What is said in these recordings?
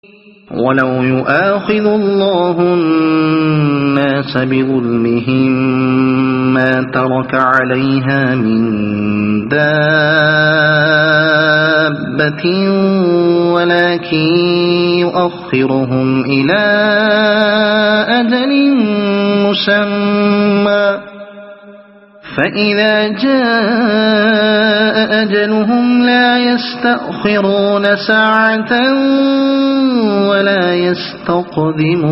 وَلَوْ يُؤَاخِذُ اللَّهُ النَّاسَ بِظُلْمِهِمْ مَا تَرَكَ عَلَيْهَا مِنْ دَابَّةٍ وَلَكِنْ يُؤَخِّرُهُمْ إِلَى أَجَلٍ مُّسَمًّى فَإِذَا جَاءَ أَجَلُهُمْ لَا يَسْتَأْخِرُونَ سَاعَةً وَلَا يَسْتَقْدِمُونَ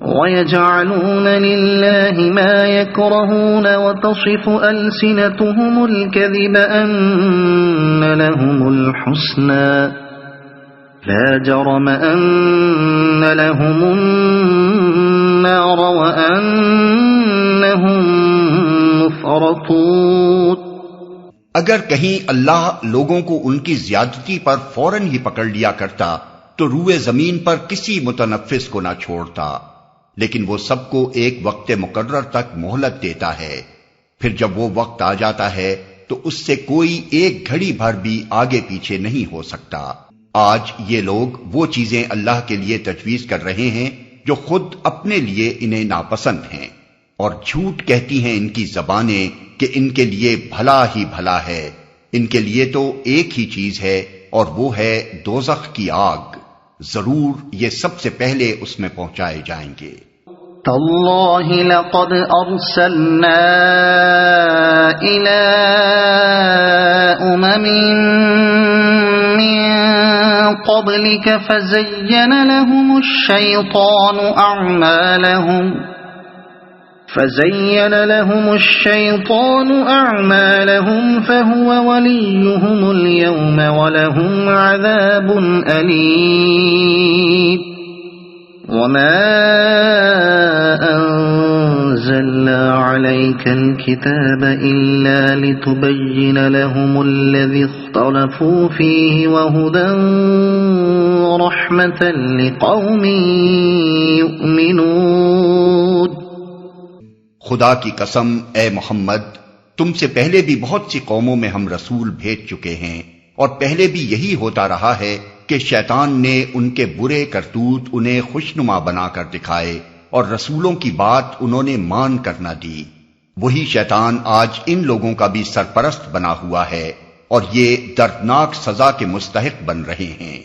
وَيَجْعَلُونَ لِلَّهِ مَا يَكْرَهُونَ وَتَصِفُ أَلْسِنَتُهُمُ الْكَذِبَ أَنَّ لَهُمُ الْحُسْنَى لَا جَرَمَ أَنَّ لَهُمُ النَّارَ وَأَنَّهُمْ مُفْرَطُونَ۔ اگر کہیں اللہ لوگوں کو ان کی زیادتی پر فوراً ہی پکڑ لیا کرتا تو روئے زمین پر کسی متنفس کو نہ چھوڑتا، لیکن وہ سب کو ایک وقت مقرر تک مہلت دیتا ہے، پھر جب وہ وقت آ جاتا ہے تو اس سے کوئی ایک گھڑی بھر بھی آگے پیچھے نہیں ہو سکتا۔ آج یہ لوگ وہ چیزیں اللہ کے لیے تجویز کر رہے ہیں جو خود اپنے لیے انہیں ناپسند ہیں، اور جھوٹ کہتی ہیں ان کی زبانیں کہ ان کے لیے بھلا ہی بھلا ہے، ان کے لیے تو ایک ہی چیز ہے اور وہ ہے دوزخ کی آگ، ضرور یہ سب سے پہلے اس میں پہنچائے جائیں گے۔ تاللہ لقد ارسلنا الى امم من قبلك فزين لهم الشيطان أعمالهم فهو وليهم اليوم ولهم عذاب أليم وما أنزلنا عليك الكتاب إلا لتبين لهم الذي اختلفوا فيه وهدى ورحمة لقوم يؤمنون۔ خدا کی قسم اے محمد، تم سے پہلے بھی بہت سی قوموں میں ہم رسول بھیج چکے ہیں، اور پہلے بھی یہی ہوتا رہا ہے کہ شیطان نے ان کے برے کرتوت انہیں خوشنما بنا کر دکھائے اور رسولوں کی بات انہوں نے مان کر نہ دی۔ وہی شیطان آج ان لوگوں کا بھی سرپرست بنا ہوا ہے اور یہ دردناک سزا کے مستحق بن رہے ہیں۔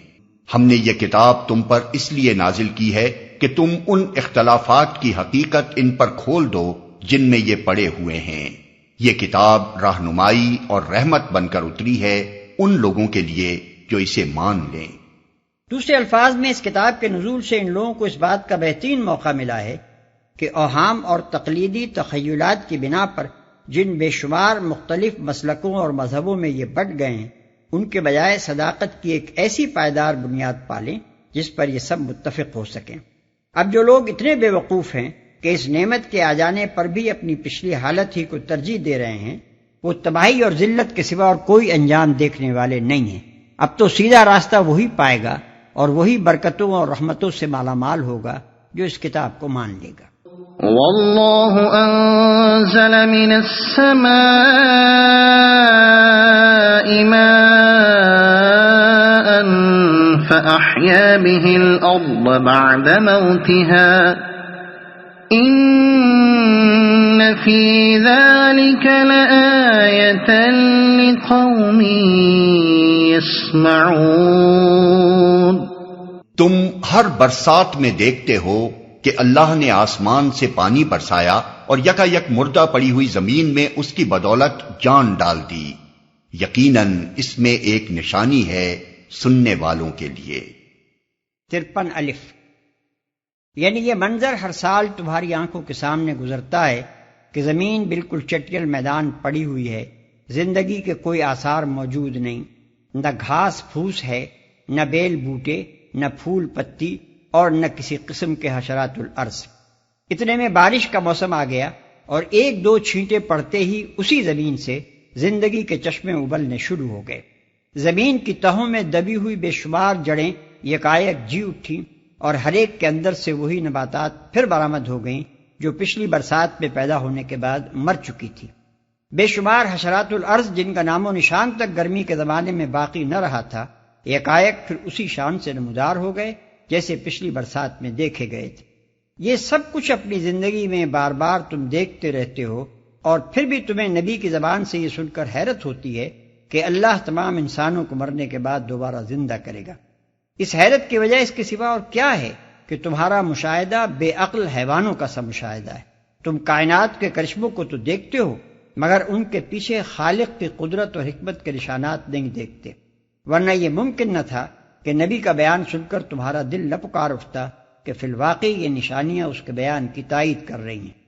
ہم نے یہ کتاب تم پر اس لیے نازل کی ہے کہ تم ان اختلافات کی حقیقت ان پر کھول دو جن میں یہ پڑے ہوئے ہیں۔ یہ کتاب رہنمائی اور رحمت بن کر اتری ہے ان لوگوں کے لیے جو اسے مان لیں۔ دوسرے الفاظ میں اس کتاب کے نزول سے ان لوگوں کو اس بات کا بہترین موقع ملا ہے کہ اوہام اور تقلیدی تخیلات کی بنا پر جن بے شمار مختلف مسلکوں اور مذہبوں میں یہ بٹ گئے ہیں، ان کے بجائے صداقت کی ایک ایسی پائیدار بنیاد پالیں جس پر یہ سب متفق ہو سکیں۔ اب جو لوگ اتنے بے وقوف ہیں کہ اس نعمت کے آ جانے پر بھی اپنی پچھلی حالت ہی کو ترجیح دے رہے ہیں، وہ تباہی اور ذلت کے سوا اور کوئی انجام دیکھنے والے نہیں ہیں۔ اب تو سیدھا راستہ وہی پائے گا اور وہی برکتوں اور رحمتوں سے مالا مال ہوگا جو اس کتاب کو مان لے گا۔ واللہ انزل من السماء ماء فأحيا به الأرض بعد موتها إن في ذلك لآية لقوم يسمعون۔ تم ہر برسات میں دیکھتے ہو کہ اللہ نے آسمان سے پانی برسایا اور یکا یک مردہ پڑی ہوئی زمین میں اس کی بدولت جان ڈال دی، یقیناً اس میں ایک نشانی ہے سننے والوں کے لیے۔ 53 الف، یعنی یہ منظر ہر سال تمہاری آنکھوں کے سامنے گزرتا ہے کہ زمین بالکل چٹیل میدان پڑی ہوئی ہے، زندگی کے کوئی آثار موجود نہیں، نہ گھاس پھوس ہے، نہ بیل بوٹے، نہ پھول پتی اور نہ کسی قسم کے حشرات الارض۔ اتنے میں بارش کا موسم آ گیا اور ایک دو چھینٹے پڑتے ہی اسی زمین سے زندگی کے چشمے ابلنے شروع ہو گئے۔ زمین کی تہوں میں دبی ہوئی بے شمار جڑیں یکایک جی اٹھیں اور ہر ایک کے اندر سے وہی نباتات پھر برآمد ہو گئیں جو پچھلی برسات میں پیدا ہونے کے بعد مر چکی تھی۔ بے شمار حشرات الارض جن کا نام و نشان تک گرمی کے زمانے میں باقی نہ رہا تھا، یکایک پھر اسی شان سے نمودار ہو گئے جیسے پچھلی برسات میں دیکھے گئے تھے۔ یہ سب کچھ اپنی زندگی میں بار بار تم دیکھتے رہتے ہو، اور پھر بھی تمہیں نبی کی زبان سے یہ سن کر حیرت ہوتی ہے کہ اللہ تمام انسانوں کو مرنے کے بعد دوبارہ زندہ کرے گا۔ اس حیرت کی وجہ اس کے سوا اور کیا ہے کہ تمہارا مشاہدہ بے عقل حیوانوں کا سا مشاہدہ ہے۔ تم کائنات کے کرشموں کو تو دیکھتے ہو، مگر ان کے پیچھے خالق کی قدرت اور حکمت کے نشانات نہیں دیکھتے، ورنہ یہ ممکن نہ تھا کہ نبی کا بیان سن کر تمہارا دل نہ پکار اٹھتا کہ فی الواقع یہ نشانیاں اس کے بیان کی تائید کر رہی ہیں۔